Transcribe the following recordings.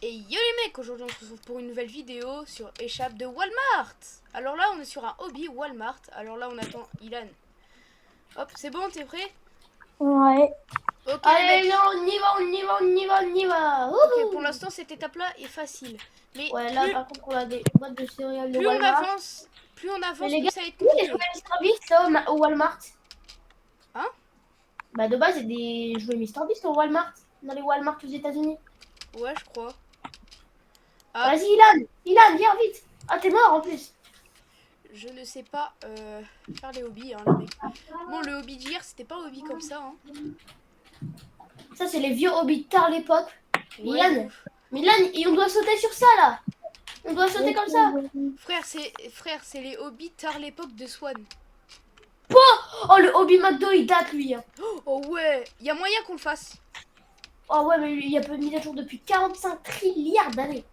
Et yo les mecs, aujourd'hui on se retrouve pour une nouvelle vidéo sur Échappe de Walmart. Alors là on est sur un hobby Walmart. Alors là on attend Ilan. Hop, c'est bon, t'es prêt? Ouais. Ok les Allez, mecs. là, on y va, on y va, on y va, on y va. Ok, pour Wouhou. l'instant cette étape là est facile. Mais Ouais, là, plus, par contre, on a des boîtes de céréales de plus on Walmart. avance, Mais les plus gars, ça va être oui, les jouets compliqué. Mr Beast, là, au Walmart. Hein? Bah, de base, il y a des jouets Mr Beast au Walmart. Dans les Walmart aux États-Unis. Ouais, je crois. Ah, Vas-y, Ilan. Ilan, viens vite. Ah, t'es mort en plus. je ne sais pas faire les hobbies, hein, les mecs. Bon, le hobby d'hier c'était pas un hobby comme ça, hein. Ça, c'est les vieux hobbies tard l'époque. Ouais, de Ilan. ouf. Mais Ilan, on doit sauter sur ça, là. On doit sauter comme ça. Frère, c'est les hobbies tard l'époque de Swan. Oh, le hobby McDo, il date, lui. Oh ouais, il y a moyen qu'on le fasse. Oh, ouais, mais il y a pas de mise à jour depuis 45 trilliards d'années.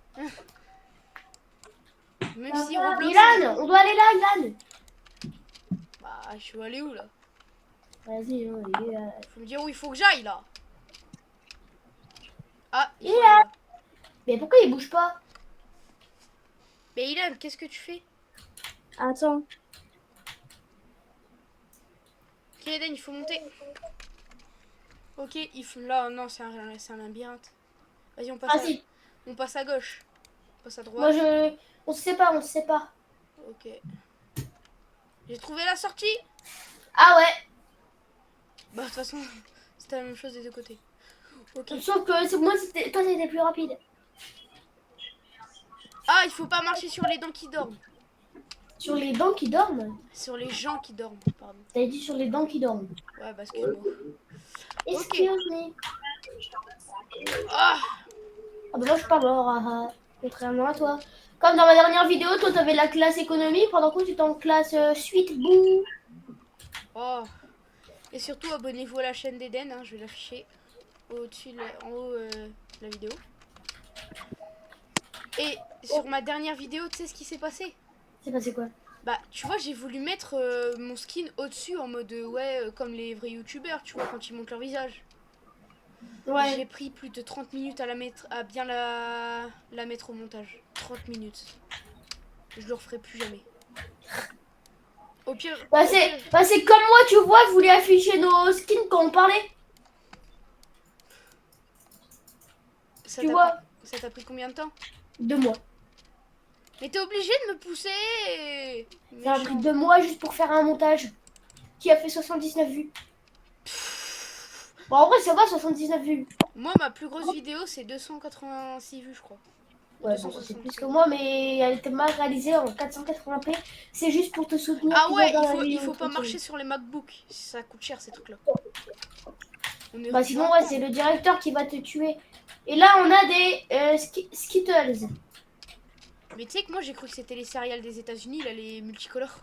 Même si Roblox est... Ilan, on doit aller là, Ilan. Bah, je suis allé où là? Vas-y, Faut me dire où il faut que j'aille là. Ah, il faut aller Ilan. là. Mais pourquoi il bouge pas? Mais Ilan, qu'est-ce que tu fais? Attends. Ok, Eden, il faut monter. Ok, il faut... Là, non, c'est un labyrinthe. Vas-y, Ah si, on passe à gauche. On passe à moi droite. je... On se sépare, on se sépare. Ok. J'ai trouvé la sortie. Ah ouais, Bah, de toute façon, c'était la même chose des deux côtés. Ok. sauf que moi, toi, c'était plus rapide. Ah, il faut pas marcher sur les dents qui dorment. Sur les dents qui dorment? Sur les gens qui dorment, pardon. T'avais dit sur les dents qui dorment. Ouais, bah, excuse-moi. Ok. Excuse me. Ah, Ah bah moi, je suis pas mort, contrairement à toi. Comme dans ma dernière vidéo, toi, t'avais la classe économie, pendant que tu étais en classe suite, bouh. oh. Et surtout, abonnez-vous à la chaîne d'Eden, hein, je vais l'afficher au-dessus, en haut de la vidéo. Et sur Oh, ma dernière vidéo, tu sais ce qui s'est passé? c'est passé quoi? Bah, tu vois, j'ai voulu mettre mon skin au-dessus en mode ouais, comme les vrais youtubeurs, tu vois, quand ils montent leur visage. J'ai Ouais. pris plus de 30 minutes à bien la mettre au montage. 30 minutes. Je le referai plus jamais. Au pire, Bah c'est comme moi, tu vois, je voulais afficher nos skins quand on parlait. ça Tu t'a pris, vois, ça t'a pris combien de temps? 2 mois. Mais t'es obligé de me pousser. Ça a pris Méchant. 2 mois juste pour faire un montage qui a fait 79 vues. Bon, en vrai, ça va, 79 vues. Moi, ma plus grosse vidéo, c'est 286 vues, je crois. Ou Ouais, bon, c'est plus que 273. moi, mais elle était mal réalisée en 480p. C'est juste pour te soutenir Ah plus ouais, dans la il vidéo faut pas tranquille. marcher sur les MacBooks. Ça coûte cher, ces trucs-là. On est Bah, rendu sinon, un ouais, camp. c'est le directeur qui va te tuer. Et là, on a des Skittles. Mais tu sais que moi, j'ai cru que c'était les céréales des États-Unis, là, les multicolores.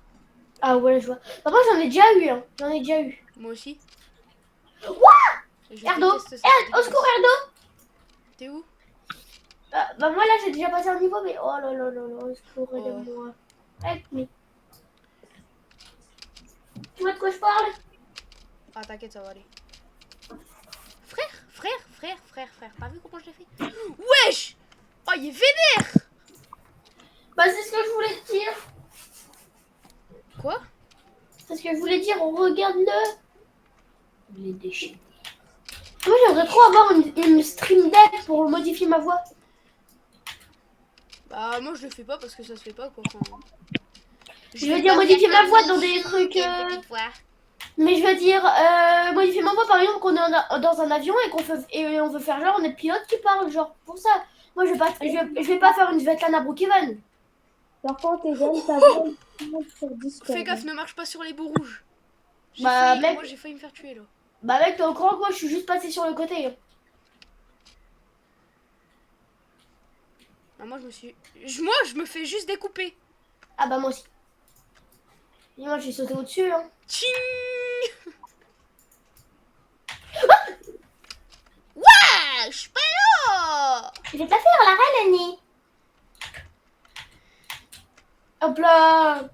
Ah ouais, je vois. Bah, moi, j'en ai déjà eu, hein. J'en ai déjà eu. Moi aussi. Et je Erdo. déteste ça, c'est Au secours, dégueulasse. Erdo. T'es où? Bah, moi, là, j'ai déjà passé un niveau, mais oh là là là là, au secours, Oh. aidez-moi. Help me. Tu vois de quoi je parle? Ah, t'inquiète, ça va aller. Frère. T'as vu comment je l'ai fait? Wesh! Oh, il est vénère! Bah, c'est ce que je voulais te dire. Quoi? C'est ce que je voulais dire. Regarde-le. Il est déchiré. Moi, Il est j'aimerais trop déchiré. avoir une stream deck pour modifier ma voix. Bah, moi, je le fais pas parce que ça se fait pas, quoi. Enfin, Je je veux vais dire pas faire modifier ma comme voix dans des Michou trucs. qui a une petite voix. Mais je veux dire modifier ma voix, par exemple, qu'on est dans un avion et on veut faire genre on est le pilote qui parle, genre pour ça. Moi, je vais pas faire une Svetlana Brookhaven. Par contre, Eden, ta voix est sur Fais Discord. gaffe, ne marche pas sur les bouts rouges. Bah, Moi, mec, j'ai failli me faire tuer, là. t'es au courant que moi, je suis juste passé sur le côté. Ah, moi, moi, je me fais juste découper. Ah, bah, moi aussi. Et moi, j'ai sauté au-dessus, hein. Tching! Ouais, je suis pas là! Je vais te la faire, la reine, Annie. Hop là.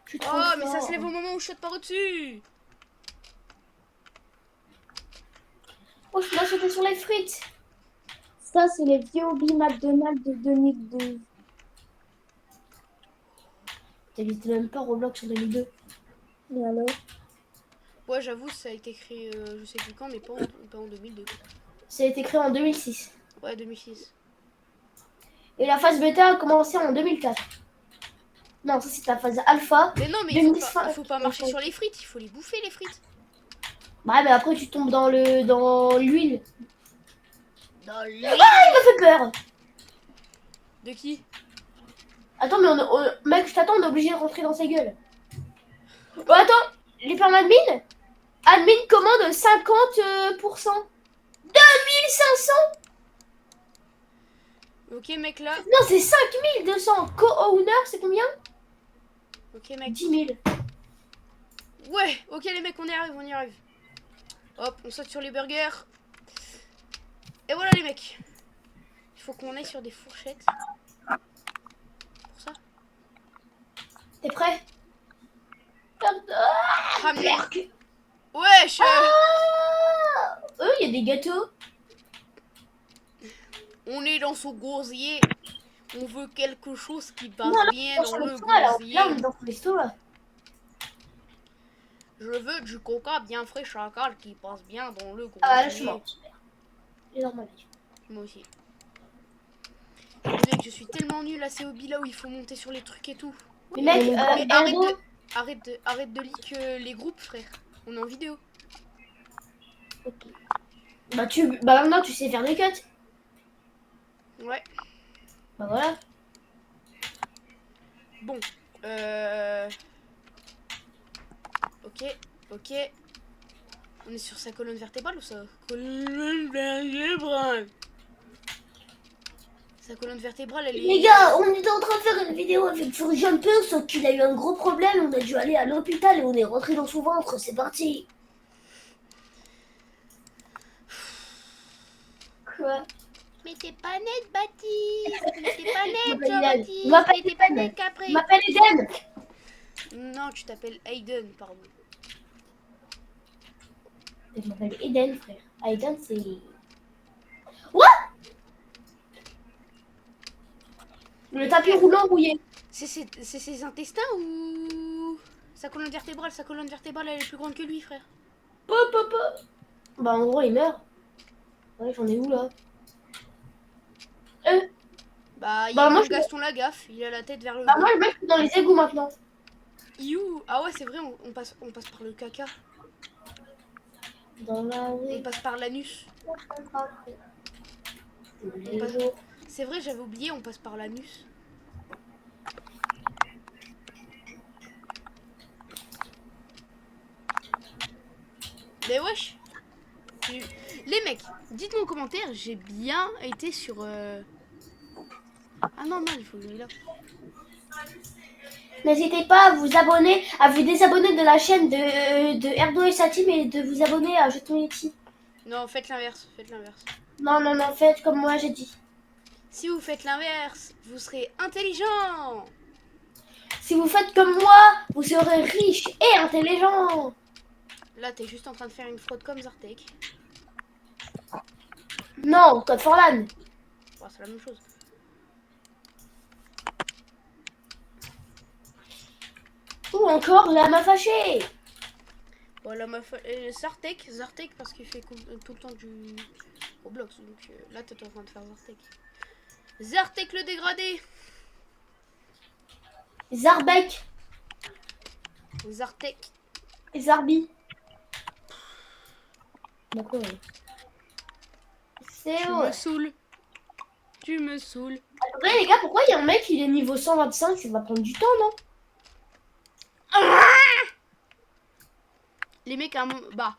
Je suis trop Oh, mais ça se fort. lève au moment où je saute par au-dessus. Oh, je dois sauter sur les frites. Ça, c'est les vieux hobbies McDonald's de 2012. T'habites même pas Roblox en 2002. Et alors? Ouais, j'avoue, ça a été créé, je sais plus quand, mais pas en 2002. Ça a été créé en 2006. Ouais, 2006. Et la phase bêta a commencé en 2004. Non, ça c'est la phase alpha. Mais non, mais 2010, il faut pas marcher sur les frites, il faut les bouffer, les frites. Bah, mais après tu tombes dans l'huile. Dans l'huile. Ah, il m'a fait peur. De qui? Attends, mais mec, je t'attends, on est obligé de rentrer dans sa gueule. Oh, attends, les permis admin? Admin commande 50%. 2500. Ok, mec, là. Non, c'est 5200. Co-owner, c'est combien? Ok, mec. 10 000. Ouais, ok, les mecs, on y arrive, on y arrive. Hop, on saute sur les burgers. Et voilà, les mecs. Il faut qu'on aille sur des fourchettes. Pour ça. T'es prêt? Ah, merde. Wesh. Il y a des gâteaux. On est dans ce gosier. On veut quelque chose qui passe Non, là, bien on dans est le dans là, gosier. là, on est dans ce resto là. Je veux du coca bien frais chacal qui passe bien dans le gosier. Ah, là, je suis morte. C'est normal. Moi aussi. Mec, je suis tellement nulle à ces hobbies là où il faut monter sur les trucs et tout. Mais mec, Mais Erdo, arrête de leak les groupes, frère. On est en vidéo. bah maintenant tu sais faire des cuts. Ouais. Bah voilà. Bon. Ok, ok. On est sur sa colonne vertébrale ou sa colonne vertébrale? Sa colonne vertébrale, elle est... Les gars, on était en train de faire une vidéo avec Jumper, sauf qu'il a eu un gros problème. On a dû aller à l'hôpital et on est rentré dans son ventre. C'est parti. Quoi? Mais t'es pas net, Baptiste. Mais t'es pas net, Je Jean-Baptiste. m'appelle Mais t'es pas Eden. net, Capri. Je m'appelle Eden. Non, tu t'appelles Aiden, pardon. Je m'appelle Eden, frère. Eden, c'est... What? Le tapis roulant rouillé. C'est ses intestins ou... Sa colonne vertébrale? Sa colonne vertébrale, elle est plus grande que lui, frère. Pop, pop, pop. Bah en gros, il meurt. Ouais, j'en ai où là? Bah, il y Bah, a moi, comme je- Gaston Lagaffe, il a la tête vers le Bah bas. moi, le mec, je suis dans les égouts maintenant. You. Ah ouais, c'est vrai, on passe par le caca. Dans la On passe par l'anus. Les passe- jours. C'est vrai, j'avais oublié, on passe par l'anus. Mais wesh. Les mecs, dites-moi en commentaire, j'ai bien été sur... Ah non, non, il faut que j'aille là. N'hésitez pas à vous abonner, à vous désabonner de la chaîne de Erdo et sa team et de vous abonner à Jeton Yeti. Non, faites l'inverse, faites l'inverse. Non, non, non, faites comme moi j'ai dit. Si vous faites l'inverse, vous serez intelligent. Si vous faites comme moi, vous serez riche et intelligent. Là, t'es juste en train de faire une fraude comme Zartek. Non, code for LAN. Bon, c'est la même chose. Ou encore la m'a fâché. Voilà, Zartek parce qu'il fait tout le temps du Roblox. Donc là, t'es en train de faire Zartek. Zartek le dégradé. Zarbek. Zartek. Zarbi. D'accord. C'est Tu me saoules. Tu me saoules. Après les gars, pourquoi il y a un mec il est niveau 125? Ça va prendre du temps, non? Les mecs, à un moment... Bah,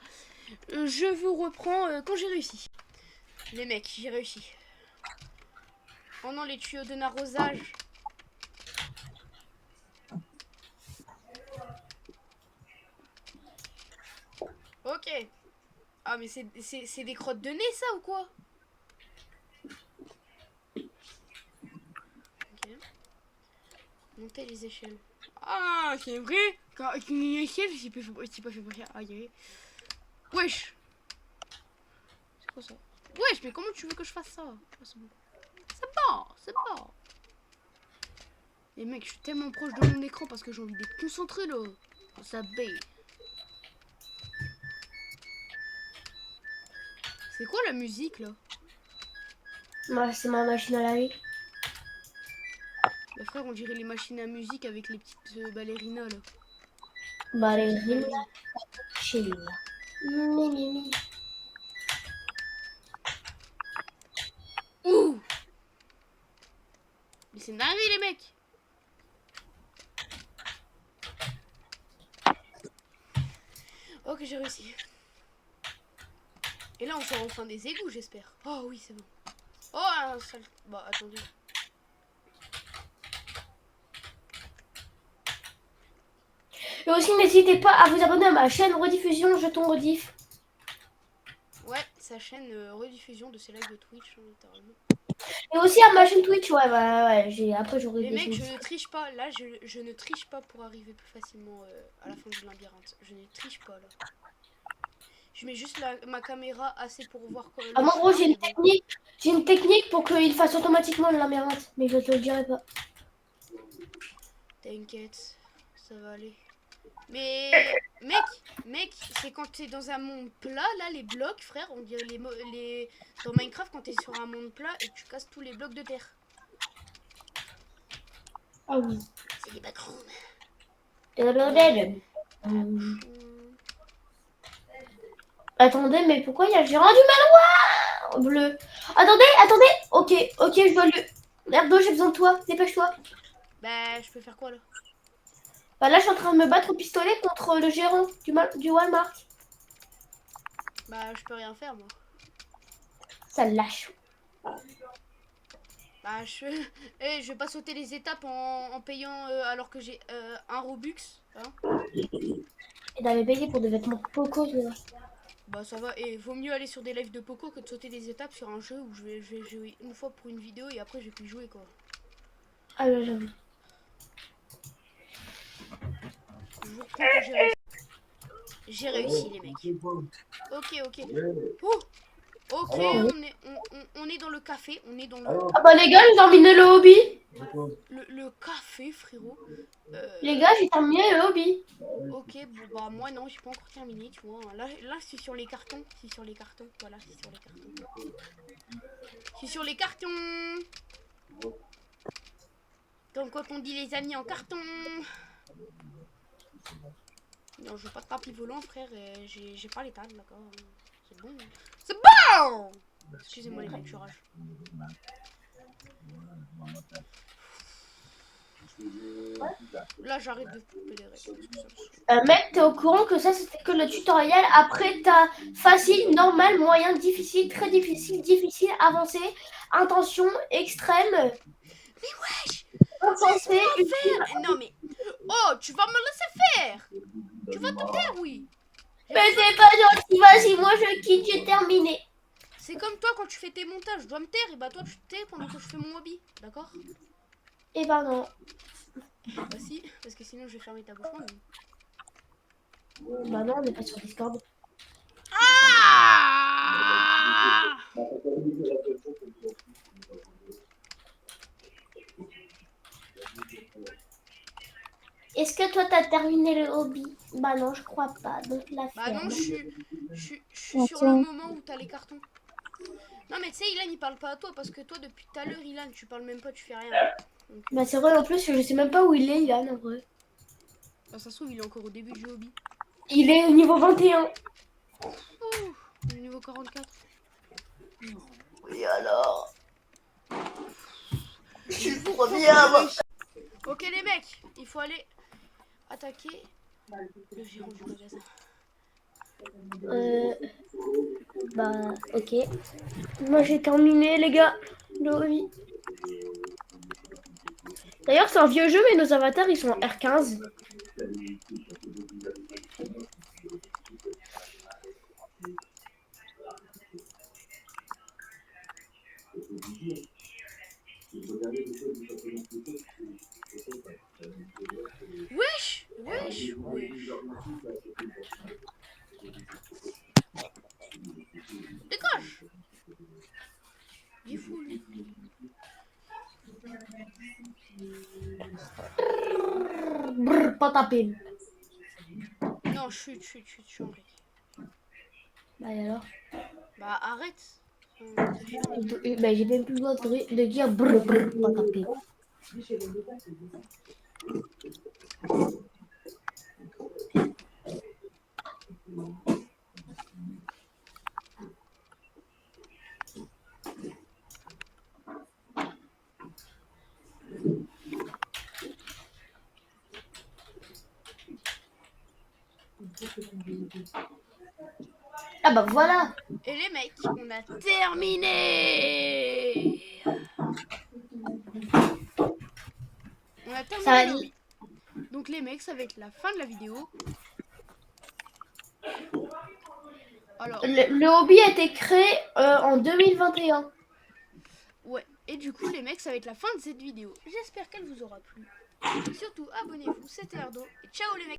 je vous reprends quand j'ai réussi. Les mecs, j'ai réussi. Oh non, les tuyaux de n'arrosage. Ok. Ah, mais c'est des crottes de nez, ça, ou quoi? Ok. Monter les échelles. Ah, c'est vrai. Quand une échelle, c'est pas fait pour ça. Aïe, aïe. Wesh. quoi ça? Wesh, mais comment tu veux que je fasse ça? Ah, c'est bon. C'est bon, c'est bon. Et mec, je suis tellement proche de mon écran parce que j'ai envie d'être concentré là. Oh, ça baille. C'est quoi la musique là? Moi, c'est ma machine à laver. Bah frère, on dirait les machines à musique avec les petites ballerinas là. Ballerine. Chill. Ouh! Mais c'est une dinguerie les mecs! Ok, j'ai réussi. Et là, on sort enfin des égouts, j'espère. Oh oui, c'est bon. Oh, un sale... Bah, attendez. Et aussi, n'hésitez pas à vous abonner à ma chaîne Rediffusion Jeton Rediff. Ouais, sa chaîne rediffusion de ses lives de Twitch, hein, littéralement. Et aussi à ma chaîne Twitch, ouais. Après, j'aurai Les des mecs, je choses. ne triche pas. Là, je ne triche pas pour arriver plus facilement à la fin du labyrinthe. Je ne triche pas, là. Je mets juste ma caméra assez pour voir quoi. Ah, moi, gros, j'ai une technique pour qu'il fasse automatiquement le labyrinthe. Mais je te le dirai pas. T'inquiète, ça va aller. Mais, mec, c'est quand t'es dans un monde plat, là, les blocs, frère, on dirait dans Minecraft, quand t'es sur un monde plat et que tu casses tous les blocs de terre. Ah oui. C'est des backrooms. Attendez, mais pourquoi j'ai rendu ma loi bleu? Attendez. Ok, je dois le... Merdo, j'ai besoin de toi. Dépêche-toi. Bah, je peux faire quoi, là? Bah là, je suis en train de me battre au pistolet contre le gérant du Walmart. Bah, je peux rien faire, moi. Ça lâche. Bah, je vais pas sauter les étapes en payant alors que j'ai un Robux. Hein. Et d'aller payer pour des vêtements Poco, toi. Bah, ça va. Et vaut mieux aller sur des lives de Poco que de sauter des étapes sur un jeu où je vais jouer une fois pour une vidéo et après, je vais plus jouer, quoi. Ah ouais, j'avoue. Je vous reprends que j'ai réussi. J'ai réussi, les mecs. Ok. Oh, ok, on est dans le café. On est dans Ah bah les gars, j'ai terminé le hobby. le café, frérot. Les gars, j'ai terminé le hobby. Ok, bon bah moi non, j'ai pas encore terminé, tu vois. Là c'est sur les cartons. C'est sur les cartons. Voilà, c'est sur les cartons. C'est sur les cartons. Comme quand on dit les amis en carton. Non, je veux pas de tapis volant, frère. J'ai pas les tables, d'accord. C'est bon. C'est bon. Excusez-moi les mecs, je rage. Là, j'arrête de couper les règles. Mec, t'es au courant que ça, c'était que le tutoriel. Après, t'as facile, normal, moyen, difficile, très difficile, difficile, avancé, intention, extrême. Mais wesh, Insensé, faire. Non mais... Oh, tu vas me laisser faire. Tu vas te taire, oui. Mais c'est pas gentil, vas-y, moi je quitte, j'ai terminé. C'est comme toi quand tu fais tes montages, je dois me taire et bah toi tu te tais pendant que je fais mon hobby, d'accord? Eh ben non. Bah si, parce que sinon je vais fermer ta bouche. Bah non, on n'est pas sur Discord. Ah! Est-ce que toi t'as terminé le hobby? Bah non, je crois pas. Donc la Bah ferme. non, je suis sur le moment où t'as les cartons. Non mais tu sais, Ilan il parle pas à toi parce que toi depuis tout à l'heure, Ilan, tu parles même pas, tu fais rien. Donc, Bah c'est vrai en plus, je sais même pas où il est, Ilan, en vrai. bah, ça se trouve, il est encore au début du hobby. Il est au niveau 21. Oh, niveau 44. Oui alors. Je vous reviens. Ok les mecs, il faut aller attaquer le gérant du magasin. Bah ok. Moi j'ai terminé les gars. Le hobby. D'ailleurs c'est un vieux jeu mais nos avatars ils sont en R15. Wesh. Dégage. Dis full. Brrr, pas taper. Non, chut, chut, chut, chut, Henri. Bah et alors Bah arrête. C'est chiant. bah, j'ai même plus le droit de dire brrr, brrr, pas taper. Ah bah voilà. Et les mecs, on a terminé. On a Ça va terminé le hobby. Donc les mecs, ça va être la fin de la vidéo. Alors, Le hobby a été créé en 2021. ouais. Et du coup, les mecs, ça va être la fin de cette vidéo. J'espère qu'elle vous aura plu. Surtout, abonnez-vous. C'était Ardo. Et ciao les mecs.